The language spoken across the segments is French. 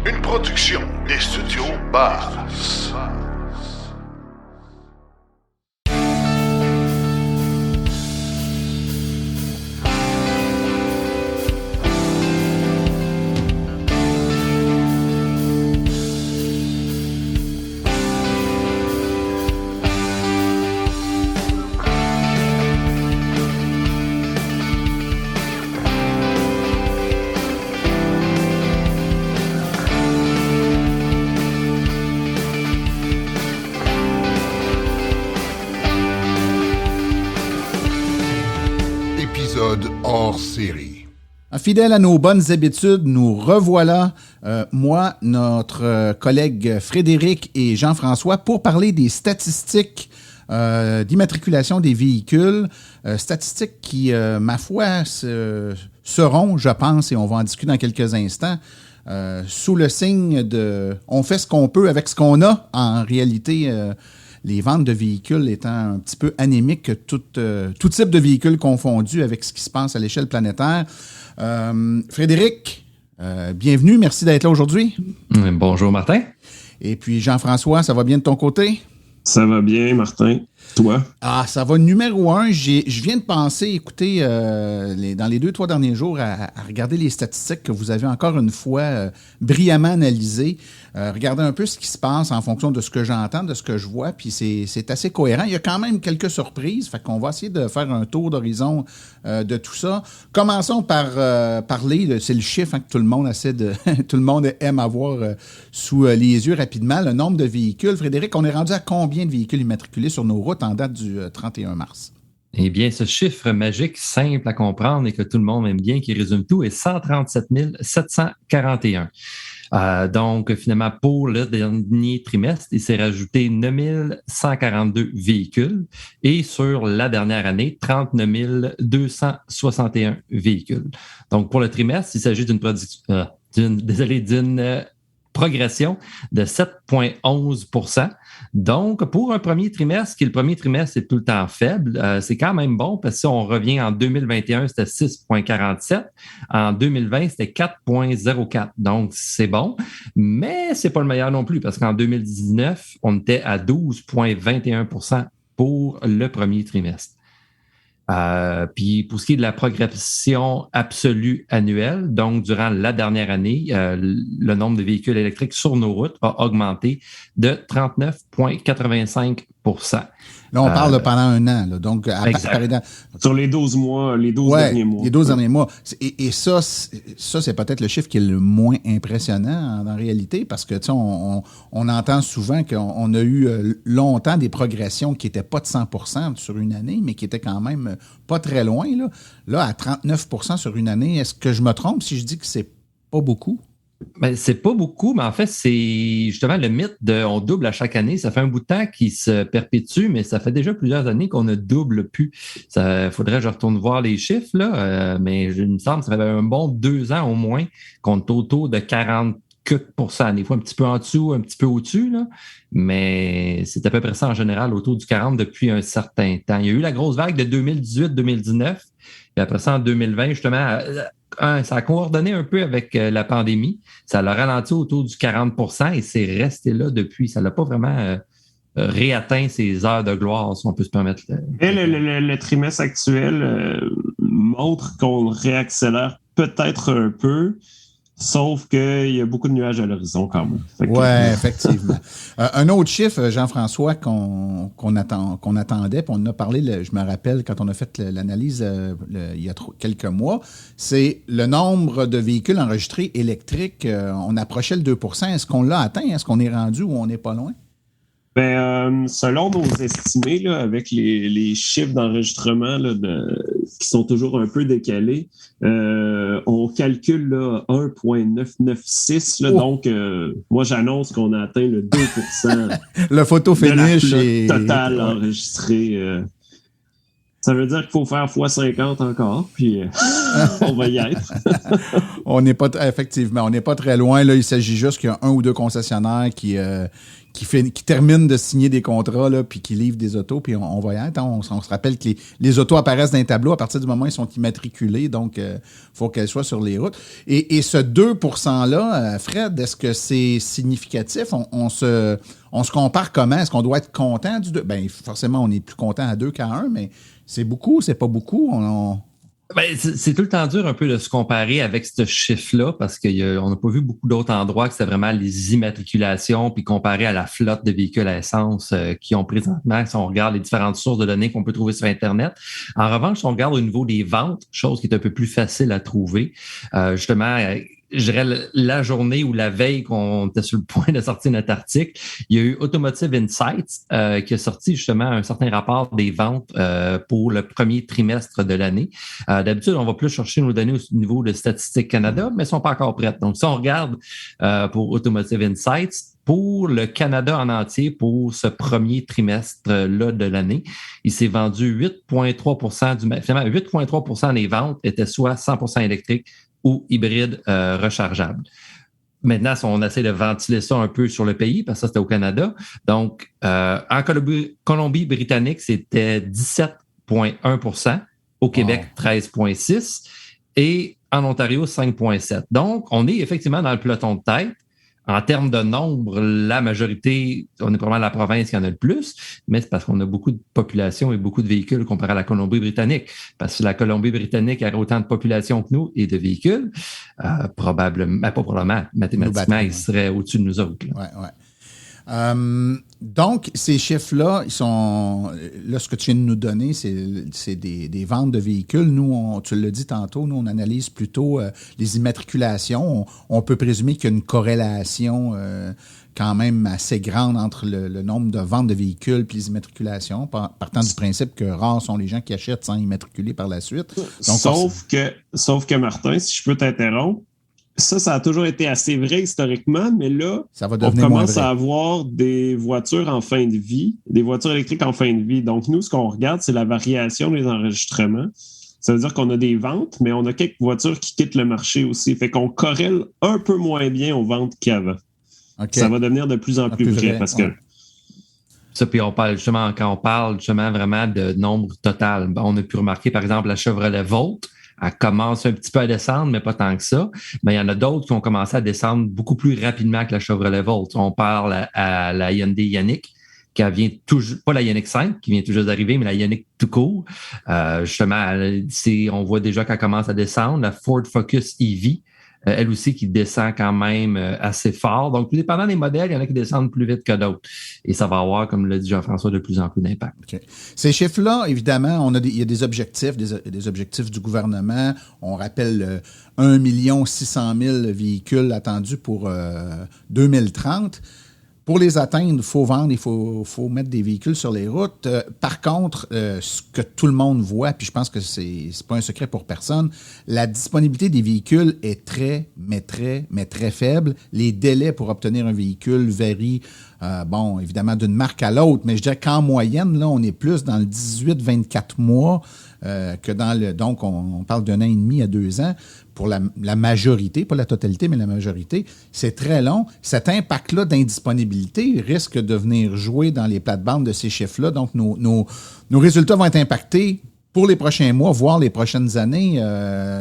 Une production des studios Bass. Hors série. Fidèle à nos bonnes habitudes, nous revoilà, moi, notre collègue Frédéric et Jean-François, pour parler des statistiques d'immatriculation des véhicules. Statistiques qui, ma foi, seront, je pense, et on va en discuter dans quelques instants, sous le signe de « on fait ce qu'on peut avec ce qu'on a ». En réalité, les ventes de véhicules étant un petit peu anémiques, tout type de véhicules confondus avec ce qui se passe à l'échelle planétaire. Frédéric, bienvenue, merci d'être là aujourd'hui. Bonjour Martin. Et puis Jean-François, ça va bien de ton côté? Ça va bien, Martin. Toi? Ah, ça va numéro 1. Je viens de penser, écoutez, dans les 2-3 derniers jours, à regarder les statistiques que vous avez encore une fois brillamment analysées. Regarder un peu ce qui se passe en fonction de ce que j'entends, de ce que je vois, puis c'est assez cohérent. Il y a quand même quelques surprises, fait qu'on va essayer de faire un tour d'horizon de tout ça. Commençons par parler, c'est le chiffre que tout le monde tout le monde aime avoir sous les yeux rapidement, le nombre de véhicules. Frédéric, on est rendu à combien de véhicules immatriculés sur nos routes en date du 31 mars? Eh bien, ce chiffre magique, simple à comprendre et que tout le monde aime bien, qui résume tout, est 137 741. Donc, finalement, pour le dernier trimestre, il s'est rajouté 9 142 véhicules et sur la dernière année, 39 261 véhicules. Donc, pour le trimestre, il s'agit d'une progression de 7,11 %. Donc, pour un premier trimestre, qui le premier trimestre est tout le temps faible, c'est quand même bon parce que si on revient en 2021, c'était 6,47. En 2020, c'était 4,04. Donc, c'est bon, mais c'est pas le meilleur non plus parce qu'en 2019, on était à 12,21 % pour le premier trimestre. Puis pour ce qui est de la progression absolue annuelle, donc durant la dernière année, le nombre de véhicules électriques sur nos routes a augmenté de 39,85 %. Là, on parle pendant un an. Là, donc, sur les 12 mois, les 12 derniers mois. Les 12 derniers mois. Et ça, c'est peut-être le chiffre qui est le moins impressionnant en réalité, parce que on entend souvent qu'on a eu longtemps des progressions qui n'étaient pas de 100% sur une année, mais qui étaient quand même pas très loin. Là, à 39% sur une année, est-ce que je me trompe si je dis que c'est pas beaucoup? Ben, c'est pas beaucoup, mais en fait, c'est justement le mythe de on double à chaque année. Ça fait un bout de temps qu'il se perpétue, mais ça fait déjà plusieurs années qu'on ne double plus. Ça faudrait que je retourne voir les chiffres, là, mais il me semble que ça fait un bon 2 ans au moins qu'on est autour de 40 quelques %. Des fois, un petit peu en dessous, un petit peu au-dessus, là, mais c'est à peu près ça en général, autour du 40 depuis un certain temps. Il y a eu la grosse vague de 2018-2019, puis après ça, en 2020, justement, ça a coordonné un peu avec la pandémie. Ça l'a ralenti autour du 40 % et c'est resté là depuis. Ça l'a pas vraiment réatteint ses heures de gloire, si on peut se permettre. Le trimestre actuel montre qu'on réaccélère peut-être un peu, sauf qu'il y a beaucoup de nuages à l'horizon quand même. Oui, effectivement. Un autre chiffre, Jean-François, qu'on attendait, puis on en a parlé, je me rappelle, quand on a fait l'analyse il y a quelques mois, c'est le nombre de véhicules enregistrés électriques. On approchait le 2 %. Est-ce qu'on l'a atteint? Est-ce qu'on est rendu ou on n'est pas loin? Selon nos estimés, là, avec les chiffres d'enregistrement là, qui sont toujours un peu décalés, on calcule là, 1,996. Là, donc, moi, j'annonce qu'on a atteint le 2 % le photo finish total enregistré. Ça veut dire qu'il faut faire x50 encore, puis on va y être. Effectivement, on n'est pas très loin. Là, il s'agit juste qu'il y a un ou deux concessionnaires qui terminent de signer des contrats, là, puis qui livrent des autos, puis on va y être. On se rappelle que les autos apparaissent dans les tableaux à partir du moment où ils sont immatriculés, donc il faut qu'elles soient sur les routes. Et ce 2%-là, Fred, est-ce que c'est significatif? On se compare comment? Est-ce qu'on doit être content du 2? Bien, forcément, on est plus content à 2 qu'à 1, mais c'est beaucoup, c'est pas beaucoup? Ben, c'est tout le temps dur un peu de se comparer avec ce chiffre-là parce qu'on n'a pas vu beaucoup d'autres endroits que c'était vraiment les immatriculations puis comparé à la flotte de véhicules à essence qui ont présentement, si on regarde les différentes sources de données qu'on peut trouver sur Internet. En revanche, si on regarde au niveau des ventes, chose qui est un peu plus facile à trouver, justement, je dirais la journée ou la veille qu'on était sur le point de sortir notre article, il y a eu Automotive Insights qui a sorti justement un certain rapport des ventes pour le premier trimestre de l'année. D'habitude, on va plus chercher nos données au niveau de Statistique Canada, mais elles sont pas encore prêtes. Donc, si on regarde pour Automotive Insights, pour le Canada en entier, pour ce premier trimestre-là de l'année, il s'est vendu 8,3% finalement, 8,3% des ventes étaient soit 100% électriques ou hybride rechargeable. Maintenant, si on essaie de ventiler ça un peu sur le pays, parce que ça, c'était au Canada. Donc, en Colombie-Britannique, c'était 17,1%. Au Québec, 13,6%. Et en Ontario, 5,7%. Donc, on est effectivement dans le peloton de tête. En termes de nombre, la majorité, on est probablement la province qui en a le plus, mais c'est parce qu'on a beaucoup de population et beaucoup de véhicules comparé à la Colombie-Britannique. Parce que la Colombie-Britannique a autant de population que nous et de véhicules, mathématiquement, ils seraient au-dessus de nous autres. Donc, ces chiffres-là, ils sont. Là, ce que tu viens de nous donner, c'est des ventes de véhicules. Nous, tu l'as dit tantôt, nous, on analyse plutôt les immatriculations. On peut présumer qu'il y a une corrélation quand même assez grande entre le nombre de ventes de véhicules et les immatriculations, partant du principe que rares sont les gens qui achètent sans immatriculer par la suite. Donc, sauf que, Martin, si je peux t'interrompre, ça a toujours été assez vrai historiquement, mais là, on commence à avoir des voitures en fin de vie, des voitures électriques en fin de vie. Donc, nous, ce qu'on regarde, c'est la variation des enregistrements. Ça veut dire qu'on a des ventes, mais on a quelques voitures qui quittent le marché aussi. Fait qu'on corrèle un peu moins bien aux ventes qu'avant. Okay. Ça va devenir de plus en plus vrai parce que... Ça, puis quand on parle vraiment de nombre total, on a pu remarquer, par exemple, la Chevrolet Volt. Elle commence un petit peu à descendre, mais pas tant que ça. Mais il y en a d'autres qui ont commencé à descendre beaucoup plus rapidement que la Chevrolet Volt. On parle à la Hyundai Ioniq, qui vient pas la Ioniq 5, qui vient tout juste d'arriver, mais la Ioniq tout court. Justement, on voit déjà qu'elle commence à descendre. La Ford Focus EV, elle aussi qui descend quand même assez fort. Donc, tout dépendant des modèles, il y en a qui descendent plus vite que d'autres. Et ça va avoir, comme l'a dit Jean-François, de plus en plus d'impact. Okay. Ces chiffres-là, évidemment, il y a des objectifs, des objectifs du gouvernement. On rappelle 1 600 000 véhicules attendus pour 2030. Pour les atteindre, il faut vendre, il faut mettre des véhicules sur les routes. Par contre, ce que tout le monde voit, puis je pense que c'est pas un secret pour personne, la disponibilité des véhicules est très faible. Les délais pour obtenir un véhicule varient, évidemment, d'une marque à l'autre, mais je dirais qu'en moyenne, là, on est plus dans le 18-24 mois que dans le... Donc, on parle d'1 an et demi à 2 ans. Pour la majorité, pas la totalité, mais la majorité, c'est très long. Cet impact-là d'indisponibilité risque de venir jouer dans les plates-bandes de ces chiffres-là. Donc, nos résultats vont être impactés pour les prochains mois, voire les prochaines années.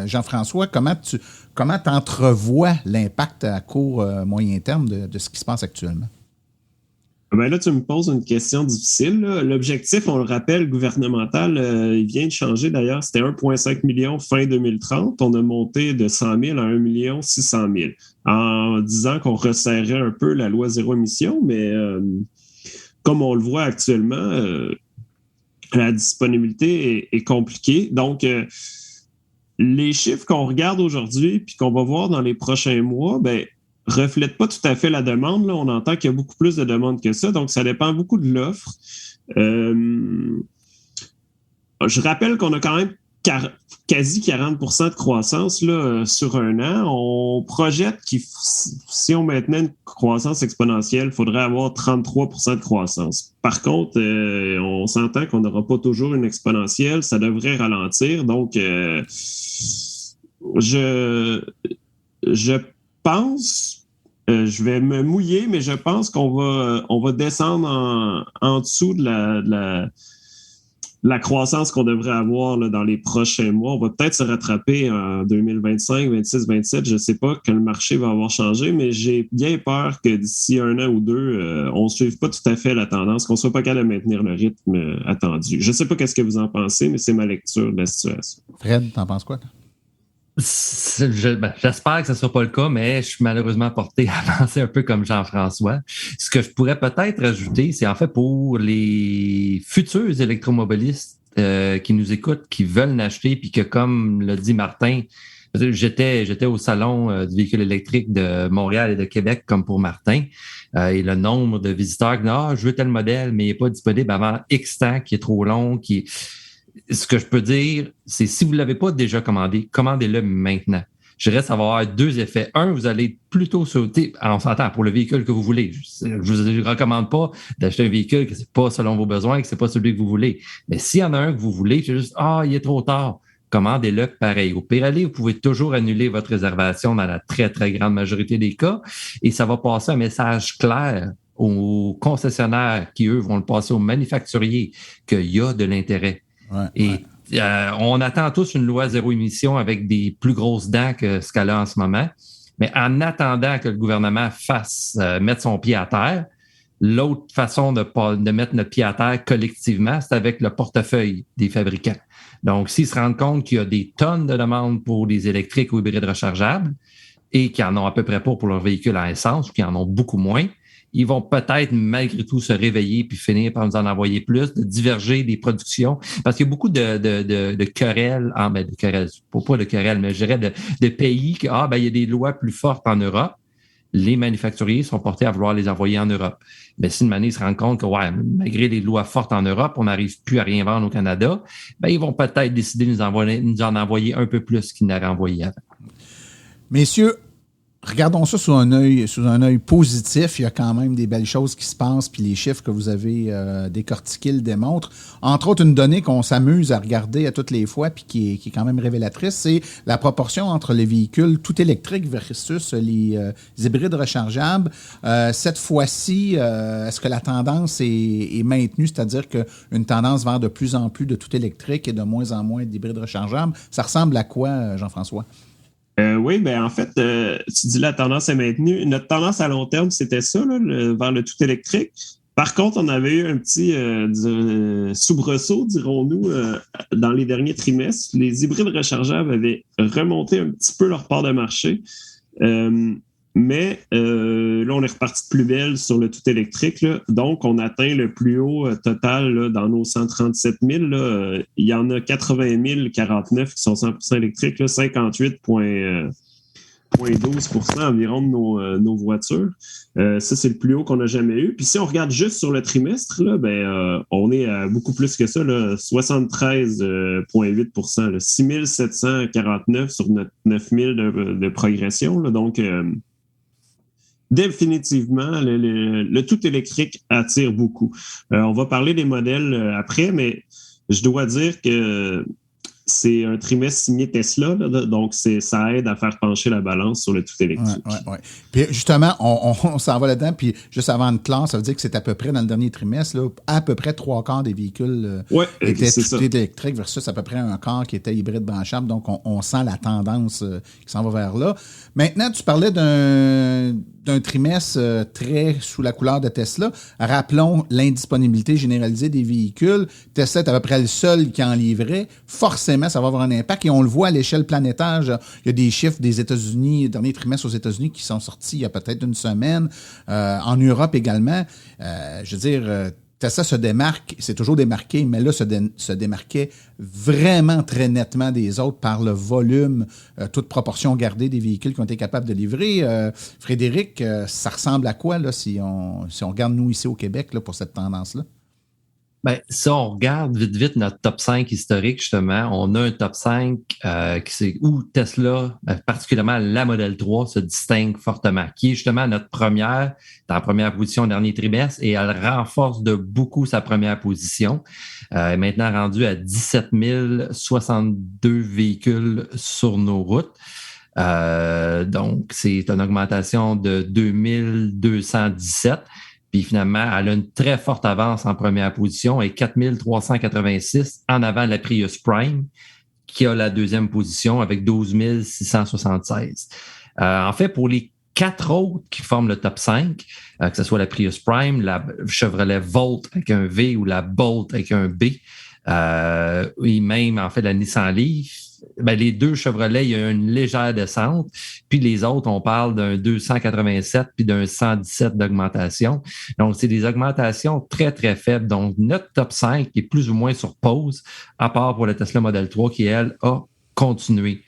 Jean-François, comment tu entrevois l'impact à court, moyen terme de ce qui se passe actuellement? Ben là, tu me poses une question difficile. Là. L'objectif, on le rappelle, gouvernemental, il vient de changer d'ailleurs. C'était 1,5 million fin 2030. On a monté de 100 000 à 1 600 000 en disant qu'on resserrait un peu la loi zéro émission. Mais comme on le voit actuellement, la disponibilité est compliquée. Donc, les chiffres qu'on regarde aujourd'hui puis qu'on va voir dans les prochains mois, reflète pas tout à fait la demande. Là. On entend qu'il y a beaucoup plus de demandes que ça, donc ça dépend beaucoup de l'offre. Je rappelle qu'on a quand même quasi 40% de croissance là, sur un an. On projette que si on maintenait une croissance exponentielle, il faudrait avoir 33% de croissance. Par contre, on s'entend qu'on n'aura pas toujours une exponentielle, ça devrait ralentir. Donc, je pense, je vais me mouiller, mais je pense qu'on va descendre en dessous de la croissance qu'on devrait avoir là, dans les prochains mois. On va peut-être se rattraper en 2025, 26, 27. Je ne sais pas que le marché va avoir changé, mais j'ai bien peur que d'ici 1 an ou 2, on ne suive pas tout à fait la tendance, qu'on ne soit pas capable de maintenir le rythme attendu. Je ne sais pas qu'est-ce que vous en pensez, mais c'est ma lecture de la situation. Fred, t'en penses quoi, toi? J'espère que ce ne sera pas le cas, mais je suis malheureusement porté à penser un peu comme Jean-François. Ce que je pourrais peut-être ajouter, c'est en fait pour les futurs électromobilistes qui nous écoutent, qui veulent l'acheter, puis que comme l'a dit Martin, j'étais au salon du véhicule électrique de Montréal et de Québec comme pour Martin, et le nombre de visiteurs qui disent « je veux tel modèle, mais il n'est pas disponible avant X temps, qui est trop long, qui... » Ce que je peux dire, c'est si vous ne l'avez pas déjà commandé, commandez-le maintenant. Je dirais, ça va avoir 2 effets. Un, vous allez plutôt sauter, on s'entend, pour le véhicule que vous voulez. Je ne vous recommande pas d'acheter un véhicule que ce n'est pas selon vos besoins, que ce n'est pas celui que vous voulez. Mais s'il y en a un que vous voulez, c'est juste, il est trop tard. Commandez-le pareil. Au pire aller, vous pouvez toujours annuler votre réservation dans la très, très grande majorité des cas. Et ça va passer un message clair aux concessionnaires qui, eux, vont le passer aux manufacturiers qu'il y a de l'intérêt. On attend tous une loi zéro émission avec des plus grosses dents que ce qu'elle a en ce moment. Mais en attendant que le gouvernement mette son pied à terre, l'autre façon de mettre notre pied à terre collectivement, c'est avec le portefeuille des fabricants. Donc, s'ils se rendent compte qu'il y a des tonnes de demandes pour des électriques ou hybrides rechargeables et qu'ils en ont à peu près pas pour leurs véhicules à essence ou qu'ils en ont beaucoup moins, ils vont peut-être malgré tout se réveiller puis finir par nous en envoyer plus, de diverger des productions. Parce qu'il y a beaucoup de querelles, de querelles, pas de querelles, mais je dirais de pays il y a des lois plus fortes en Europe. Les manufacturiers sont portés à vouloir les envoyer en Europe. Mais si une année ils se rendent compte que malgré les lois fortes en Europe, on n'arrive plus à rien vendre au Canada, ils vont peut-être décider de nous en envoyer un peu plus qu'ils n'auraient envoyé avant. Messieurs, regardons ça sous un œil positif. Il y a quand même des belles choses qui se passent, puis les chiffres que vous avez décortiqués le démontrent. Entre autres, une donnée qu'on s'amuse à regarder à toutes les fois, puis qui est quand même révélatrice, c'est la proportion entre les véhicules tout électriques versus les hybrides rechargeables. Cette fois-ci, est-ce que la tendance est maintenue, c'est-à-dire qu'une tendance vers de plus en plus de tout électrique et de moins en moins d'hybrides rechargeables? Ça ressemble à quoi, Jean-François? Oui, en fait, tu dis la tendance est maintenue. Notre tendance à long terme, c'était ça, là, vers le tout électrique. Par contre, on avait eu un petit soubresaut, dirons-nous, dans les derniers trimestres. Les hybrides rechargeables avaient remonté un petit peu leur part de marché. Mais là, on est reparti de plus belle sur le tout électrique. Là. Donc, on atteint le plus haut total là, dans nos 137 000. Là. Il y en a 80 049 qui sont 100% électriques, là, 58,12% environ de nos voitures. Ça, c'est le plus haut qu'on a jamais eu. Puis si on regarde juste sur le trimestre, là, on est à beaucoup plus que ça, là, 73,8%, là, 6 749 sur notre 9 000 de progression. Là, donc, définitivement, le tout électrique attire beaucoup. On va parler des modèles après, mais je dois dire que c'est un trimestre signé Tesla, là, donc ça aide à faire pencher la balance sur le tout électrique. Ouais. Puis justement, on s'en va là-dedans, puis juste avant de classe, ça veut dire que c'est à peu près dans le dernier trimestre, là, à peu près 3/4 des véhicules étaient tout électriques versus à peu près 1/4 qui était hybride branchable. Donc, on sent la tendance qui s'en va vers là. Maintenant, tu parlais d'un trimestre très sous la couleur de Tesla. Rappelons l'indisponibilité généralisée des véhicules. Tesla est à peu près le seul qui en livrait. Forcément, ça va avoir un impact et on le voit à l'échelle planétaire. Il y a des chiffres des États-Unis, dernier trimestre aux États-Unis qui sont sortis il y a peut-être une semaine. En Europe également. Je veux dire, Tesla se démarque, c'est toujours démarqué, mais là, se démarquait vraiment très nettement des autres par le volume, toute proportion gardée des véhicules qui ont été capables de livrer. Frédéric, ça ressemble à quoi là, si on regarde nous ici au Québec là, pour cette tendance-là? Ben, si on regarde vite notre top 5 historique, justement, on a un top 5 où Tesla, particulièrement la Model 3, se distingue fortement, qui est justement notre première, dans la première position au dernier trimestre, et elle renforce de beaucoup sa première position. Elle est maintenant rendue à 17 062 véhicules sur nos routes. Donc, c'est une augmentation de 2217. Puis finalement, elle a une très forte avance en première position et 4386 en avant de la Prius Prime, qui a la deuxième position avec 12 676. En fait, pour les 4 autres qui forment le top 5, que ce soit la Prius Prime, la Chevrolet Volt avec un V ou la Bolt avec un B, et même en fait la Nissan Leaf, ben, les 2 Chevrolet, il y a une légère descente. Puis les autres, on parle d'un 287 puis d'un 117 d'augmentation. Donc, c'est des augmentations très, très faibles. Donc, notre top 5 est plus ou moins sur pause, à part pour la Tesla Model 3 qui, elle, a continué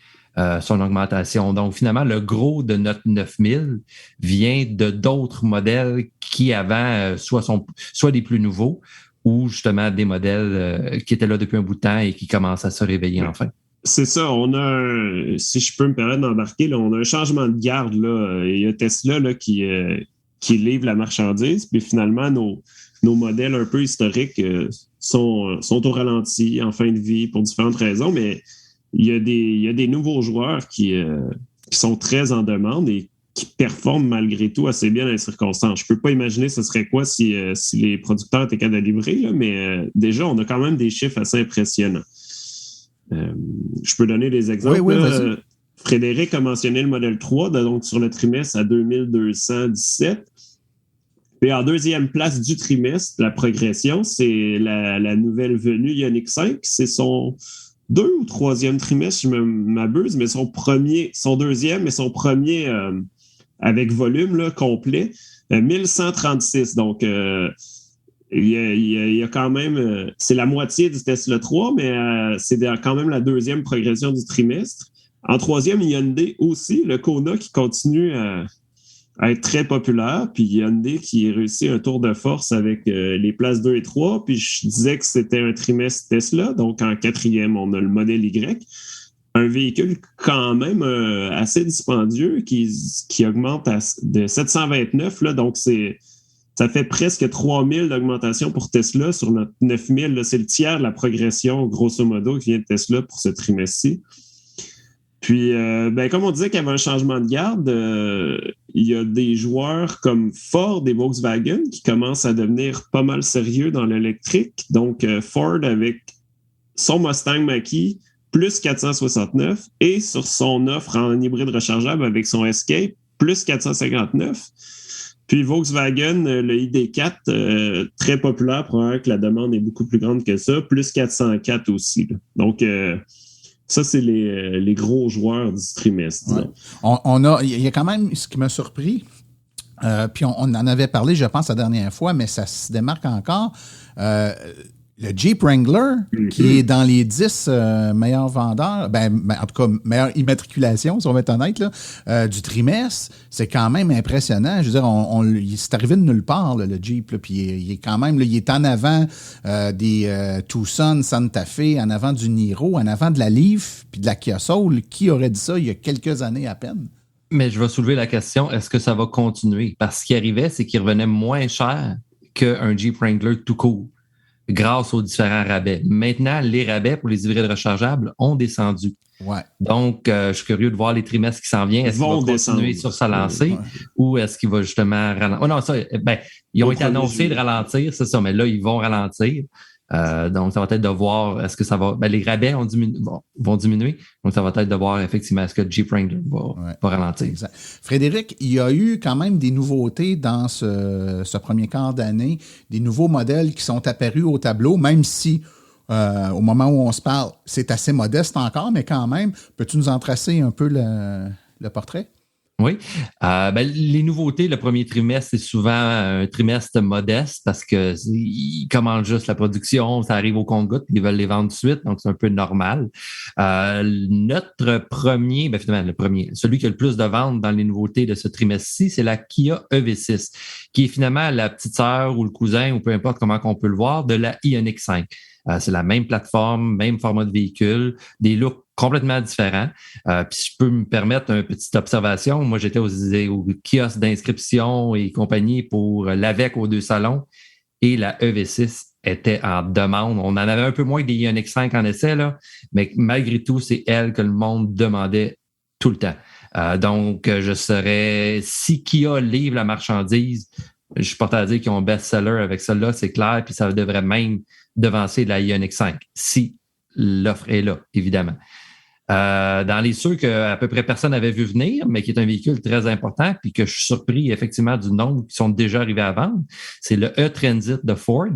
son augmentation. Donc, finalement, le gros de notre 9000 vient de d'autres modèles qui, avant, soit des plus nouveaux ou justement des modèles qui étaient là depuis un bout de temps et qui commencent à se réveiller enfin. C'est ça, on a, si je peux me permettre d'embarquer, là, on a un changement de garde. Là. Il y a Tesla là, qui livre la marchandise, puis finalement, nos modèles un peu historiques sont au ralenti, en fin de vie, pour différentes raisons, mais il y a des nouveaux joueurs qui sont très en demande et qui performent malgré tout assez bien dans les circonstances. Je ne peux pas imaginer ce serait quoi si les producteurs étaient capables de livrer, là, mais déjà, on a quand même des chiffres assez impressionnants. Je peux donner des exemples. Oui, vas-y. Frédéric a mentionné le modèle 3, donc sur le trimestre à 2217. Puis en deuxième place du trimestre, la progression, c'est la nouvelle venue Ioniq 5. C'est son 2 ou 3e trimestre, je m'abuse, mais son deuxième et son premier avec volume là, complet, 1136. Donc, il y a quand même, c'est la moitié du Tesla 3, mais c'est quand même la deuxième progression du trimestre. En troisième, Hyundai aussi, le Kona qui continue à être très populaire, puis Hyundai qui réussit un tour de force avec les places 2 et 3, puis je disais que c'était un trimestre Tesla, donc en quatrième, on a le modèle Y, un véhicule quand même assez dispendieux qui augmente de 729, là, donc ça fait presque 3000 d'augmentation pour Tesla sur notre 9000. Là, c'est le tiers de la progression, grosso modo, qui vient de Tesla pour ce trimestre-ci. Puis, comme on disait qu'il y avait un changement de garde, il y a des joueurs comme Ford et Volkswagen qui commencent à devenir pas mal sérieux dans l'électrique. Donc, Ford avec son Mustang Mach-E plus 469 et sur son offre en hybride rechargeable avec son Escape plus 459. Puis Volkswagen, le ID4, très populaire, probablement que la demande est beaucoup plus grande que ça, plus 404 aussi. Là. Donc, ça, c'est les gros joueurs du trimestre. Ouais. Il y a quand même ce qui m'a surpris, puis on en avait parlé, je pense, la dernière fois, mais ça se démarque encore. Le Jeep Wrangler, qui est dans les 10 meilleurs vendeurs, en tout cas, meilleure immatriculation, si on va être honnête, là, du trimestre, c'est quand même impressionnant. Je veux dire, c'est arrivé de nulle part, là, le Jeep, là, puis il est quand même, là, il est en avant des Tucson, Santa Fe, en avant du Niro, en avant de la Leaf, puis de la Kia Soul. Qui aurait dit ça il y a quelques années à peine? Mais je vais soulever la question, est-ce que ça va continuer? Parce que ce qui arrivait, c'est qu'il revenait moins cher qu'un Jeep Wrangler tout court, grâce aux différents rabais. Maintenant, les rabais pour les hybrides rechargeables ont descendu. Ouais. Donc, je suis curieux de voir les trimestres qui s'en viennent. Est-ce qu'il va continuer sur sa lancée ou est-ce qu'il va justement ralentir? Oh non, ça, ils ont été annoncés de ralentir, c'est ça, mais là, ils vont ralentir. Donc, ça va être de voir est-ce que ça va. Les rabais vont diminuer. Donc, ça va être de voir effectivement est-ce que Jeep Wrangler va ralentir. Exact. Frédéric, il y a eu quand même des nouveautés dans ce premier quart d'année, des nouveaux modèles qui sont apparus au tableau, même si au moment où on se parle, c'est assez modeste encore, mais quand même, peux-tu nous en tracer un peu le portrait? Oui. Les nouveautés, le premier trimestre, c'est souvent un trimestre modeste parce que ils commandent juste la production, ça arrive au compte-gouttes, puis ils veulent les vendre tout de suite, donc c'est un peu normal. Notre premier, finalement, le premier, celui qui a le plus de ventes dans les nouveautés de ce trimestre-ci, c'est la Kia EV6, qui est finalement la petite sœur ou le cousin, ou peu importe comment on peut le voir, de la Ioniq 5. C'est la même plateforme, même format de véhicule, des looks complètement différents. Puis si je peux me permettre une petite observation, moi j'étais au kiosque d'inscription et compagnie pour l'AVEC aux 2 salons et la EV6 était en demande. On en avait un peu moins que des Ioniq 5 en essai, là, mais malgré tout, c'est elle que le monde demandait tout le temps. Donc, je serais, si Kia livre la marchandise, je suis porté à dire qu'ils ont un best-seller avec celle-là, c'est clair, puis ça devrait même devancer la Ioniq 5, si l'offre est là, évidemment. Dans les ceux qu'à peu près personne n'avait vu venir, mais qui est un véhicule très important, puis que je suis surpris effectivement du nombre qui sont déjà arrivés à vendre, c'est le E-Transit de Ford.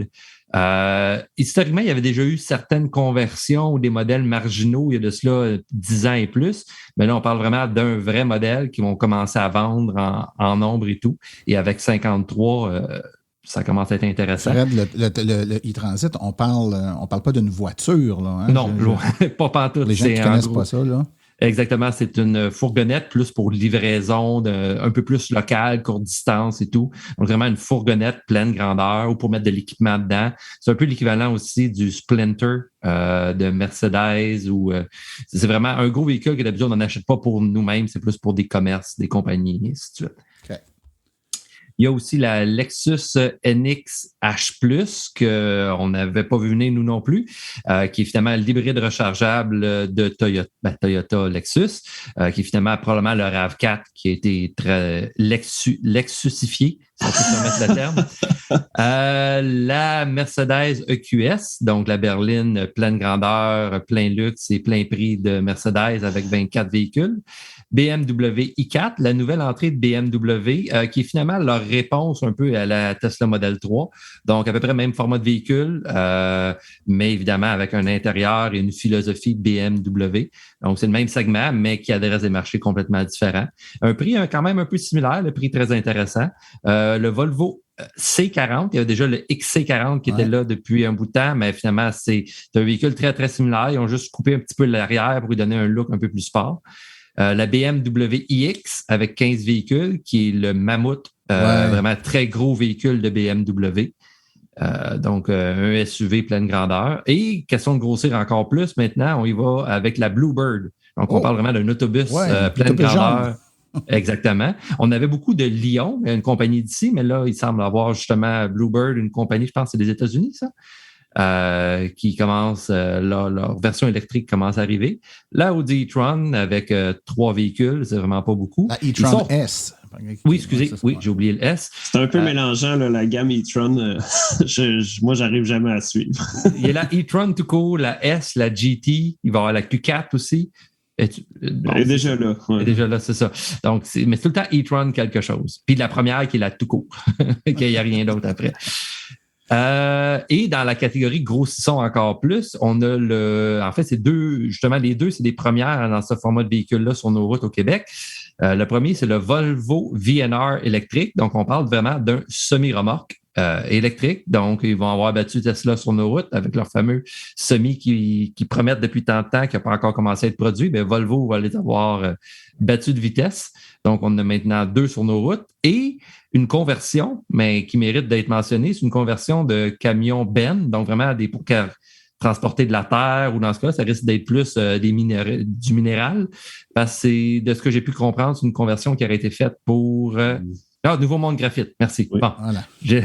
Historiquement, il y avait déjà eu certaines conversions ou des modèles marginaux il y a de cela 10 ans et plus, mais là, on parle vraiment d'un vrai modèle qui vont commencer à vendre en nombre et tout. Et avec 53, ça commence à être intéressant. Fred, le e-transit, on parle pas d'une voiture, là. Hein? Non, pas pantoute. Les gens qui connaissent pas ça, là. Exactement, c'est une fourgonnette plus pour livraison un peu plus locale, courte distance et tout. Donc vraiment une fourgonnette pleine grandeur ou pour mettre de l'équipement dedans. C'est un peu l'équivalent aussi du Sprinter de Mercedes ou c'est vraiment un gros véhicule que d'habitude on n'en achète pas pour nous-mêmes, c'est plus pour des commerces, des compagnies et ainsi de suite. Okay. Il y a aussi la Lexus NX H+, qu'on n'avait pas vu venir nous non plus, qui est finalement l'hybride rechargeable de Toyota Lexus, qui est finalement probablement le RAV4 qui a été très Lexusifié, si on peut se permettre le terme. La Mercedes EQS, donc la berline pleine grandeur, plein luxe et plein prix de Mercedes avec 24 véhicules. BMW i4, la nouvelle entrée de BMW, qui est finalement leur réponse un peu à la Tesla Model 3. Donc, à peu près même format de véhicule, mais évidemment avec un intérieur et une philosophie de BMW. Donc, c'est le même segment, mais qui adresse des marchés complètement différents. Un prix quand même un peu similaire, le prix très intéressant. Le Volvo C40, il y avait déjà le XC40 qui était là depuis un bout de temps, mais finalement, c'est un véhicule très, très similaire. Ils ont juste coupé un petit peu l'arrière pour lui donner un look un peu plus sport. La BMW iX avec 15 véhicules, qui est le mammouth, vraiment très gros véhicule de BMW. Donc, un SUV pleine grandeur. Et question de grossir encore plus, maintenant, on y va avec la Bluebird. Donc, on parle vraiment d'un autobus pleine grandeur. Exactement. On avait beaucoup de Lyon, une compagnie d'ici, mais là, il semble avoir justement Bluebird, une compagnie, je pense, c'est des États-Unis, ça. Qui commence, leur version électrique commence à arriver. La Audi e-tron avec 3 véhicules, c'est vraiment pas beaucoup. La e-tron S. Oui, excusez, j'ai oublié le S. C'est un peu mélangeant, là, la gamme e-tron. Moi, j'arrive jamais à suivre. Il y a la e-tron tout court, la S, la GT, il va y avoir la Q4 aussi. Elle est déjà là. Ouais. Elle est déjà là, c'est ça. Donc, mais c'est tout le temps e-tron quelque chose. Puis la première qui est la tout court, qu'il n'y a rien d'autre après. Et dans la catégorie grossissons encore plus, on a en fait, c'est les deux, c'est des premières dans ce format de véhicule-là sur nos routes au Québec. Le premier, c'est le Volvo VNR électrique. Donc, on parle vraiment d'un semi-remorque électrique. Donc, ils vont avoir battu Tesla sur nos routes avec leur fameux semi qui promettent depuis tant de temps, qui n'a pas encore commencé à être produit. Bien, Volvo va les avoir battus de vitesse. Donc, on en a maintenant 2 sur nos routes. Et une conversion, mais qui mérite d'être mentionnée, c'est une conversion de camion Ben, donc vraiment pour transporter de la terre, ou dans ce cas, ça risque d'être plus du minéral. Parce que c'est, de ce que j'ai pu comprendre, c'est une conversion qui aurait été faite pour... Nouveau Monde Graphite, merci. Oui, bon, voilà. J'ai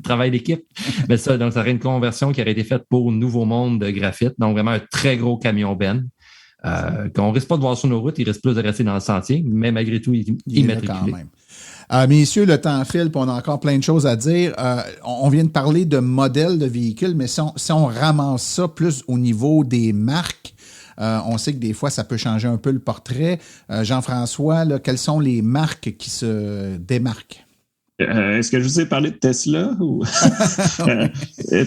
travail d'équipe. Mais ça, donc, ça aurait une conversion qui aurait été faite pour Nouveau Monde de Graphite. Donc, vraiment un très gros camion Ben. Qu'on risque pas de voir sur nos routes, il risque plus de rester dans le sentier, mais malgré tout, il est quand même. Messieurs, le temps file, puis on a encore plein de choses à dire. On vient de parler de modèles de véhicules, mais si on ramasse ça plus au niveau des marques, on sait que des fois, ça peut changer un peu le portrait. Jean-François, là, quelles sont les marques qui se démarquent? Est-ce que je vous ai parlé de Tesla? Ou...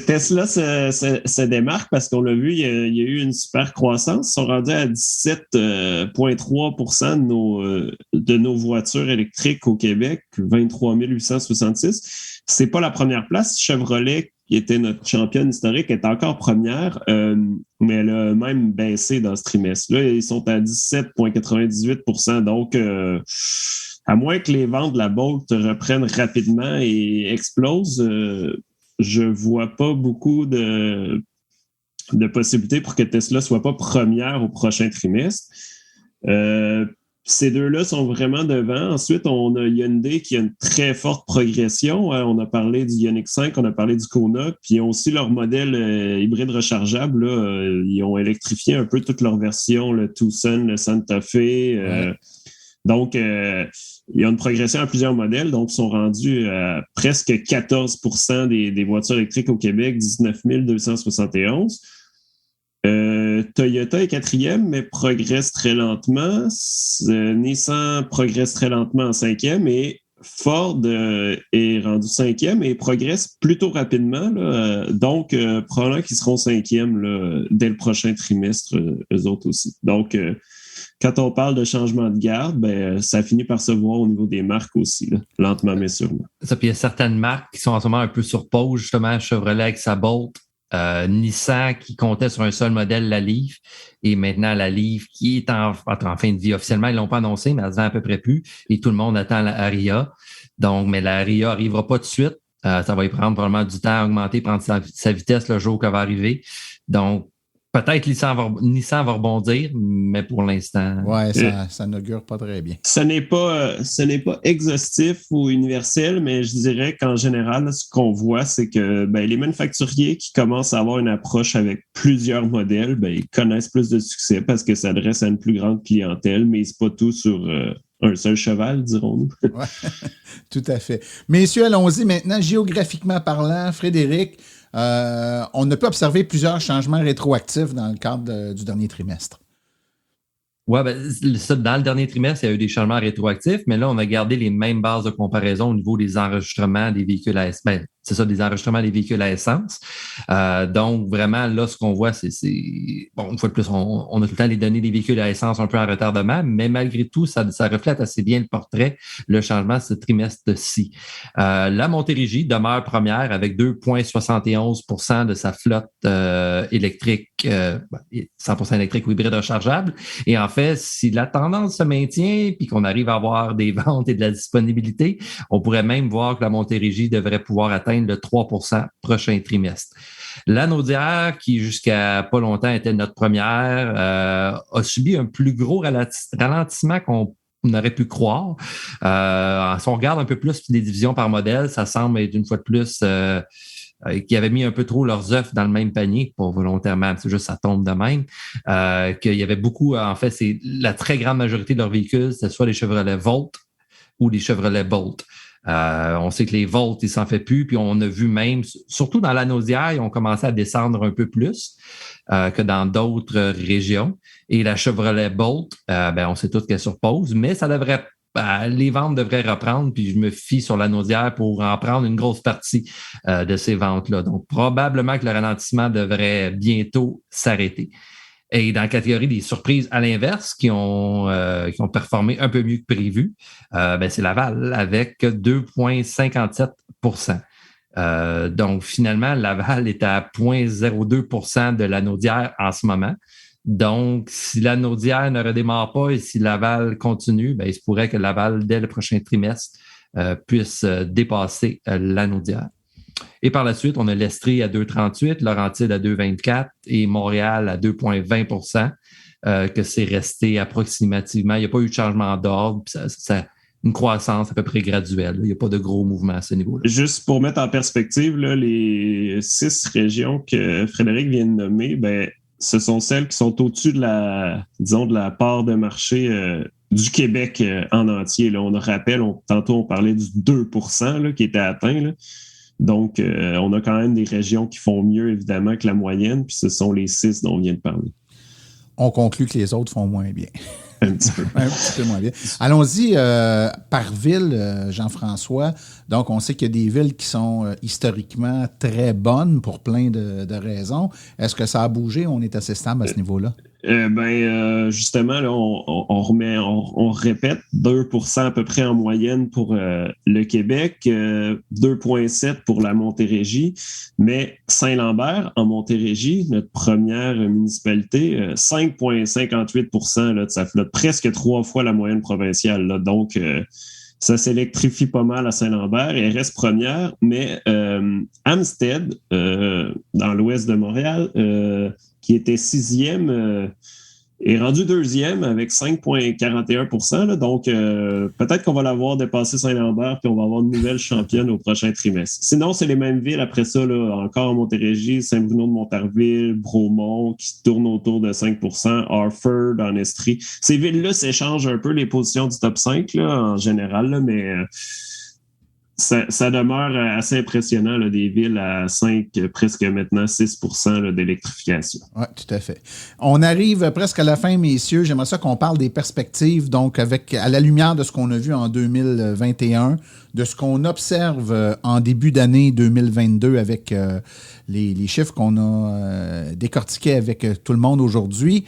Tesla se démarque parce qu'on l'a vu, il y a eu une super croissance. Ils sont rendus à 17,3% de nos voitures électriques au Québec, 23 866. C'est pas la première place. Chevrolet, qui était notre championne historique, est encore première, mais elle a même baissé dans ce trimestre-là. Ils sont à 17,98%. Donc, à moins que les ventes de la Bolt reprennent rapidement et explosent, je vois pas beaucoup de possibilités pour que Tesla soit pas première au prochain trimestre. Ces deux-là sont vraiment devant. Ensuite, on a Hyundai qui a une très forte progression. On a parlé du Ioniq 5, on a parlé du Kona, puis ils ont aussi leur modèle hybride rechargeable. Là, ils ont électrifié un peu toutes leurs versions, le Tucson, le Santa Fe. Donc, il y a une progression à plusieurs modèles. Donc, ils sont rendus à presque 14% des voitures électriques au Québec, 19 271. Toyota est quatrième, mais progresse très lentement. Nissan progresse très lentement en cinquième et Ford est rendu cinquième et progresse plutôt rapidement. Là. Donc, probablement qu'ils seront cinquième là, dès le prochain trimestre, eux autres aussi. Donc, quand on parle de changement de garde, ben, ça finit par se voir au niveau des marques aussi, là, lentement mais sûrement. Ça, puis il y a certaines marques qui sont en ce moment un peu sur pause, justement, Chevrolet avec sa Bolt, Nissan qui comptait sur un seul modèle, la Leaf, et maintenant la Leaf qui est en fin de vie. Officiellement, ils l'ont pas annoncé, mais elle se vend à peu près plus, et tout le monde attend la Ariya. Donc, mais la Ariya arrivera pas tout de suite. Ça va y prendre probablement du temps à augmenter, prendre sa vitesse le jour qu'elle va arriver. Donc, peut-être Nissan va rebondir, mais pour l'instant... Ouais, ça n'augure pas très bien. Ce n'est pas exhaustif ou universel, mais je dirais qu'en général, ce qu'on voit, c'est que les manufacturiers qui commencent à avoir une approche avec plusieurs modèles, ils connaissent plus de succès parce que ça s'adresse à une plus grande clientèle, mais c'est pas tout sur... un seul cheval, dirons-nous. Ouais, tout à fait. Messieurs, allons-y maintenant. Géographiquement parlant, Frédéric, on a pu observer plusieurs changements rétroactifs dans le cadre du dernier trimestre. Oui, dans le dernier trimestre, il y a eu des changements rétroactifs, mais là, on a gardé les mêmes bases de comparaison au niveau des enregistrements des véhicules à essence. C'est ça, des enregistrements des véhicules à essence. Donc, vraiment, là, ce qu'on voit, c'est une fois de plus, on a tout le temps les données des véhicules à essence un peu en retardement, mais malgré tout, ça reflète assez bien le portrait, le changement de ce trimestre-ci. La Montérégie demeure première avec 2,71% de sa flotte électrique, 100% électrique ou hybride rechargeable. Et en fait, si la tendance se maintient puis qu'on arrive à avoir des ventes et de la disponibilité, on pourrait même voir que la Montérégie devrait pouvoir atteindre le 3% prochain trimestre. La Naudière, qui jusqu'à pas longtemps était notre première, a subi un plus gros ralentissement qu'on aurait pu croire. Si on regarde un peu plus les divisions par modèle, ça semble être une fois de plus qui avaient mis un peu trop leurs œufs dans le même panier, pas volontairement, c'est juste ça tombe de même, qu'il y avait beaucoup, en fait, c'est la très grande majorité de leurs véhicules, c'était soit les Chevrolet Volt ou les Chevrolet Bolt. On sait que les Volt, ils s'en fait plus, puis on a vu même, surtout dans la Naudière, ils ont commencé à descendre un peu plus que dans d'autres régions. Et la Chevrolet Bolt, on sait tous qu'elle surpose, mais ça devrait les ventes devraient reprendre, puis je me fie sur la Naudière pour en prendre une grosse partie de ces ventes-là. Donc, probablement que le ralentissement devrait bientôt s'arrêter. Et dans la catégorie des surprises à l'inverse, qui ont performé un peu mieux que prévu, c'est Laval avec 2,57%. Donc, finalement, Laval est à 0,02% de la Naudière en ce moment. Donc, si la Naudière ne redémarre pas et si Laval continue, il se pourrait que Laval, dès le prochain trimestre, puisse dépasser la Naudière. Et par la suite, on a l'Estrie à 2,38, Laurentide à 2,24 et Montréal à 2,20%, que c'est resté approximativement. Il n'y a pas eu de changement d'ordre, puis ça une croissance à peu près graduelle. Il n'y a pas de gros mouvements à ce niveau-là. Juste pour mettre en perspective, là, les 6 régions que Frédéric vient de nommer, ce sont celles qui sont au-dessus de la part de marché du Québec en entier. Là. On rappelle, tantôt on parlait du 2% là, qui était atteint. Là. Donc, on a quand même des régions qui font mieux, évidemment, que la moyenne, puis ce sont les 6 dont on vient de parler. On conclut que les autres font moins bien. Un petit peu. Un petit peu moins bien. Allons-y par ville, Jean-François. Donc, on sait qu'il y a des villes qui sont historiquement très bonnes pour plein de raisons. Est-ce que ça a bougé? On est assez stable à ce niveau-là? Justement, là, on répète 2% à peu près en moyenne pour le Québec, 2,7 pour la Montérégie, mais Saint-Lambert, en Montérégie, notre première municipalité, 5,58%, là, ça flotte presque 3 fois la moyenne provinciale. Là, donc, ça s'électrifie pas mal à Saint-Lambert et elle reste première, mais Amstead, dans l'ouest de Montréal, qui était 6e, est rendu 2e avec 5,41%. Là, donc, peut-être qu'on va l'avoir dépassé Saint-Lambert puis on va avoir une nouvelle championne au prochain trimestre. Sinon, c'est les mêmes villes après ça, là, encore Montérégie, Saint-Bruno-de-Montarville, Bromont, qui tournent autour de 5%, Harford, en Estrie. Ces villes-là s'échangent un peu les positions du top 5 là, en général, là, mais ça demeure assez impressionnant, là, des villes à 5, presque maintenant 6% là, d'électrification. Oui, tout à fait. On arrive presque à la fin, messieurs. J'aimerais ça qu'on parle des perspectives, donc à la lumière de ce qu'on a vu en 2021, de ce qu'on observe en début d'année 2022 avec les chiffres qu'on a décortiqués avec tout le monde aujourd'hui.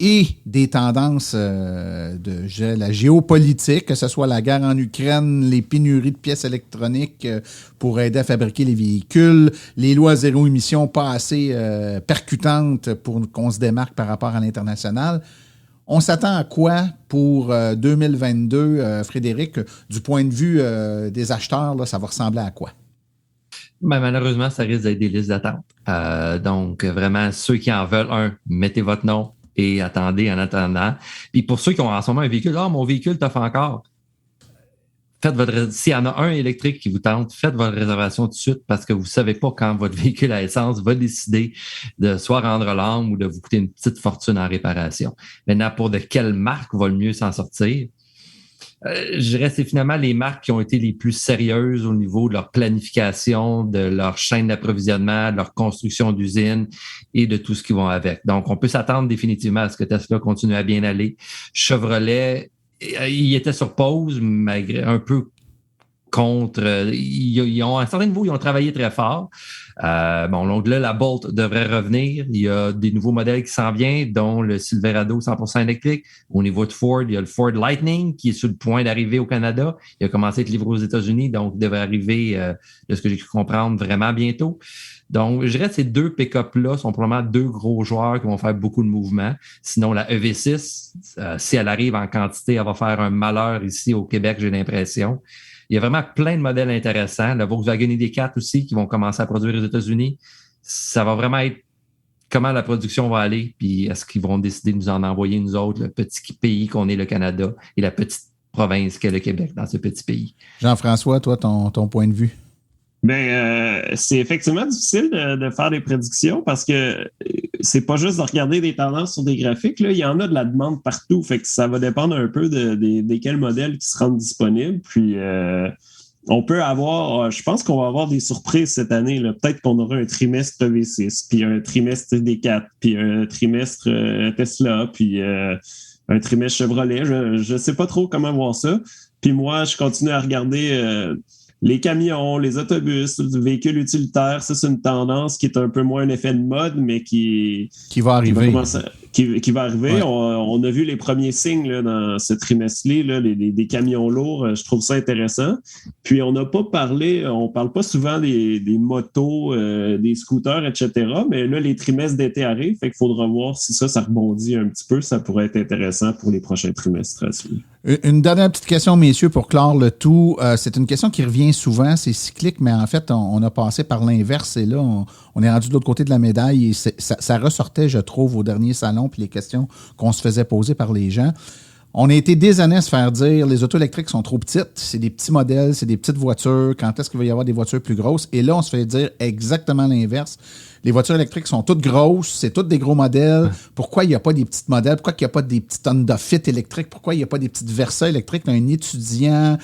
Et des tendances de la géopolitique, que ce soit la guerre en Ukraine, les pénuries de pièces électroniques pour aider à fabriquer les véhicules, les lois zéro émission pas assez percutantes pour qu'on se démarque par rapport à l'international. On s'attend à quoi pour 2022, Frédéric? Du point de vue des acheteurs, là, ça va ressembler à quoi? Ben, malheureusement, ça risque d'être des listes d'attente. Donc, vraiment, ceux qui en veulent mettez votre nom et attendez en attendant. Puis pour ceux qui ont en ce moment un véhicule, mon véhicule t'offre encore. S'il y en a un électrique qui vous tente, faites votre réservation tout de suite parce que vous ne savez pas quand votre véhicule à essence va décider de soit rendre l'âme ou de vous coûter une petite fortune en réparation. Maintenant, pour de quelle marque va le mieux s'en sortir? Je dirais que c'est finalement les marques qui ont été les plus sérieuses au niveau de leur planification, de leur chaîne d'approvisionnement, de leur construction d'usine et de tout ce qui va avec. Donc, on peut s'attendre définitivement à ce que Tesla continue à bien aller. Chevrolet, il était sur pause, malgré un peu contre. Ils ont, à un certain niveau, ils ont travaillé très fort. Donc là, la Bolt devrait revenir. Il y a des nouveaux modèles qui s'en viennent, dont le Silverado 100% électrique. Au niveau de Ford, il y a le Ford Lightning qui est sur le point d'arriver au Canada. Il a commencé à être livré aux États-Unis, donc il devrait arriver, de ce que j'ai pu comprendre, vraiment bientôt. Donc, je dirais que ces deux pick-up-là sont probablement deux gros joueurs qui vont faire beaucoup de mouvements. Sinon, la EV6, si elle arrive en quantité, elle va faire un malheur ici au Québec, j'ai l'impression. Il y a vraiment plein de modèles intéressants. Le Volkswagen ID4 aussi qui vont commencer à produire aux États-Unis. Ça va vraiment être comment la production va aller, puis est-ce qu'ils vont décider de nous en envoyer, nous autres, le petit pays qu'on est le Canada et la petite province qu'est le Québec dans ce petit pays. Jean-François, toi, ton point de vue? C'est effectivement difficile de faire des prédictions parce que c'est pas juste de regarder des tendances sur des graphiques. Là. Il y en a de la demande partout. Fait que ça va dépendre un peu desquels modèles qui se rendent disponibles. Puis on peut avoir, je pense qu'on va avoir des surprises cette année. Là. Peut-être qu'on aura un trimestre V6, puis un trimestre D4, puis un trimestre Tesla, puis un trimestre Chevrolet. Je sais pas trop comment voir ça. Puis moi, je continue à regarder les camions, les autobus, les véhicules utilitaires. Ça, c'est une tendance qui est un peu moins un effet de mode, mais qui va arriver. Qui va arriver. Ouais. On a vu les premiers signes là, dans ce trimestre-là, des camions lourds. Je trouve ça intéressant. Puis, on parle pas souvent des motos, des scooters, etc. Mais là, les trimestres d'été arrivent. Fait qu'il faudra voir si ça rebondit un petit peu. Ça pourrait être intéressant pour les prochains trimestres à suivre. Une dernière petite question, messieurs, pour clore le tout. C'est une question qui revient souvent, c'est cyclique, mais en fait, on a passé par l'inverse et là, on est rendu de l'autre côté de la médaille et ça ressortait, je trouve, au dernier salon puis les questions qu'on se faisait poser par les gens. On a été des années à se faire dire les autos électriques sont trop petites, c'est des petits modèles, c'est des petites voitures, quand est-ce qu'il va y avoir des voitures plus grosses? Et là, on se fait dire exactement l'inverse. Les voitures électriques sont toutes grosses, c'est toutes des gros modèles. Pourquoi il n'y a pas des petits modèles? Pourquoi il n'y a pas des petites Honda Fit électriques? Pourquoi il n'y a pas des petites Versa électriques? Un étudiant,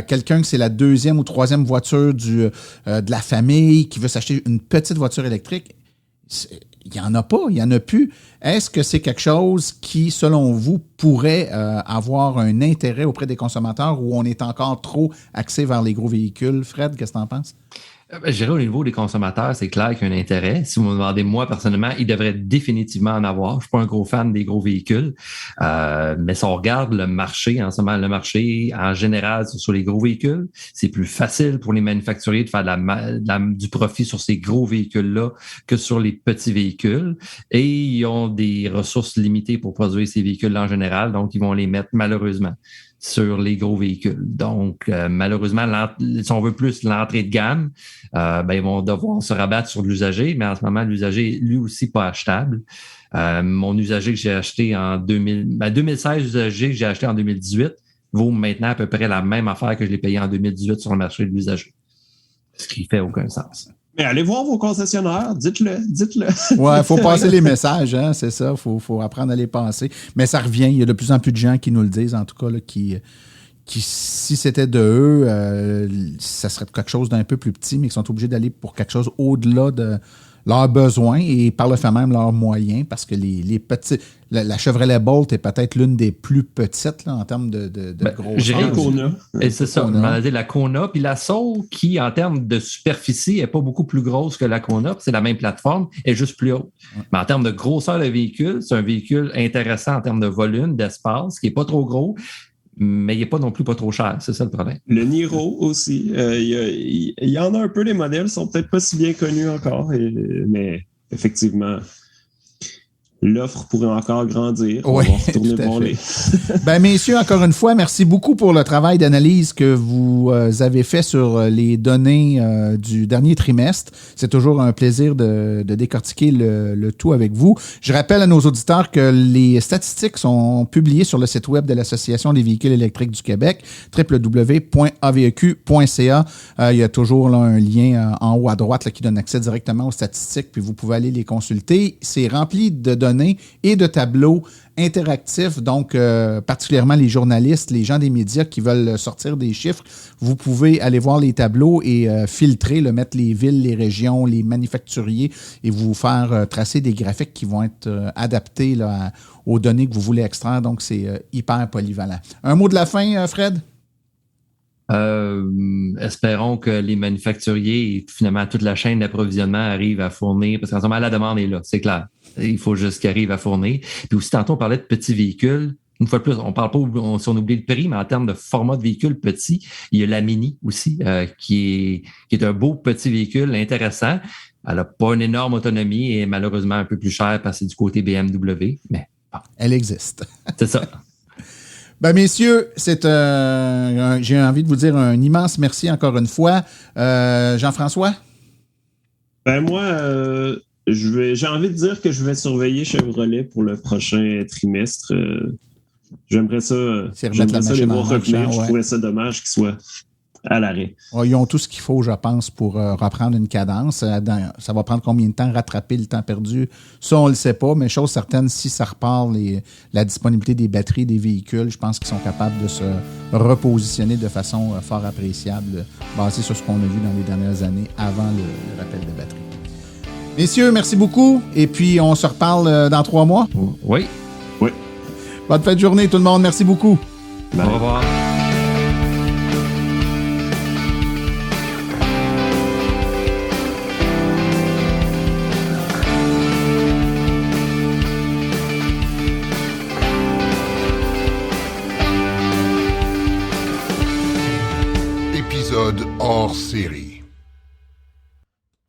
quelqu'un que c'est la deuxième ou troisième voiture de la famille qui veut s'acheter une petite voiture électrique. il n'y en a pas, il n'y en a plus. Est-ce que c'est quelque chose qui, selon vous, pourrait avoir un intérêt auprès des consommateurs ou on est encore trop axé vers les gros véhicules? Fred, qu'est-ce que tu en penses? Je dirais au niveau des consommateurs, c'est clair qu'il y a un intérêt. Si vous me demandez, moi, personnellement, il devrait définitivement en avoir. Je suis pas un gros fan des gros véhicules. Mais si on regarde le marché, en ce moment, le marché, en général, sur les gros véhicules, c'est plus facile pour les manufacturiers de faire du profit sur ces gros véhicules-là que sur les petits véhicules. Et ils ont des ressources limitées pour produire ces véhicules-là en général. Donc, ils vont les mettre, malheureusement, sur les gros véhicules. Donc, malheureusement, si on veut plus l'entrée de gamme, ils vont devoir se rabattre sur l'usager, mais en ce moment, l'usager est lui aussi pas achetable. Mon usager que j'ai acheté en 2016, l'usager que j'ai acheté en 2018 vaut maintenant à peu près la même affaire que je l'ai payé en 2018 sur le marché de l'usager. Ce qui fait aucun sens. Mais allez voir vos concessionnaires, dites-le. Ouais, il faut passer les messages, hein, c'est ça, faut apprendre à les passer. Mais ça revient, il y a de plus en plus de gens qui nous le disent, en tout cas, là, qui si c'était de eux, ça serait quelque chose d'un peu plus petit, mais qui sont obligés d'aller pour quelque chose au-delà de leurs besoins et par le fait même leurs moyens, parce que les petits... La Chevrolet Bolt est peut-être l'une des plus petites là, en termes de grosseur. La Kona. Et c'est ça, la Kona. Puis la Soul, qui, en termes de superficie, n'est pas beaucoup plus grosse que la Kona. C'est la même plateforme, elle est juste plus haute. Ouais. Mais en termes de grosseur de véhicule, c'est un véhicule intéressant en termes de volume, d'espace, qui n'est pas trop gros, mais il n'est pas non plus pas trop cher. C'est ça le problème. Le Niro aussi. Il y en a un peu, les modèles sont peut-être pas si bien connus encore, mais effectivement... L'offre pourrait encore grandir. Oui, on va retourner voir les... Ben, messieurs, encore une fois, merci beaucoup pour le travail d'analyse que vous avez fait sur les données du dernier trimestre. C'est toujours un plaisir de décortiquer le tout avec vous. Je rappelle à nos auditeurs que les statistiques sont publiées sur le site web de l'Association des véhicules électriques du Québec, www.aveq.ca. Il y a toujours là, un lien en haut à droite là, qui donne accès directement aux statistiques, puis vous pouvez aller les consulter. C'est rempli de données et de tableaux interactifs, donc particulièrement les journalistes, les gens des médias qui veulent sortir des chiffres, vous pouvez aller voir les tableaux et filtrer, mettre les villes, les régions, les manufacturiers et vous faire tracer des graphiques qui vont être adaptés là, aux données que vous voulez extraire, donc c'est hyper polyvalent. Un mot de la fin, Fred? Espérons que les manufacturiers et finalement toute la chaîne d'approvisionnement arrivent à fournir, parce qu'en ce moment, la demande est là, c'est clair. Il faut juste qu'ils arrivent à fournir. Puis aussi, tantôt, on parlait de petits véhicules. Une fois de plus, on parle pas, si on oublie le prix, mais en termes de format de véhicule petit, il y a la Mini aussi, qui est un beau petit véhicule intéressant. Elle n'a pas une énorme autonomie et malheureusement un peu plus chère parce que c'est du côté BMW, mais bon. Elle existe. C'est ça. Ben, messieurs, j'ai envie de vous dire un immense merci encore une fois. Jean-François? Ben moi, j'ai envie de dire que je vais surveiller Chevrolet pour le prochain trimestre. J'aimerais ça les voir revenir. Je trouvais ça dommage qu'ils soient à l'arrêt. Ouais, ils ont tout ce qu'il faut, je pense, pour reprendre une cadence. Ça va prendre combien de temps rattraper le temps perdu? Ça, on ne le sait pas, mais chose certaine, si ça repart la disponibilité des batteries des véhicules, je pense qu'ils sont capables de se repositionner de façon fort appréciable, basée sur ce qu'on a vu dans les dernières années avant le rappel de batterie. Messieurs, merci beaucoup. Et puis, on se reparle dans 3 mois. Oui. Oui. Bonne fin de journée, tout le monde. Merci beaucoup. Bye. Au revoir. Épisode hors série.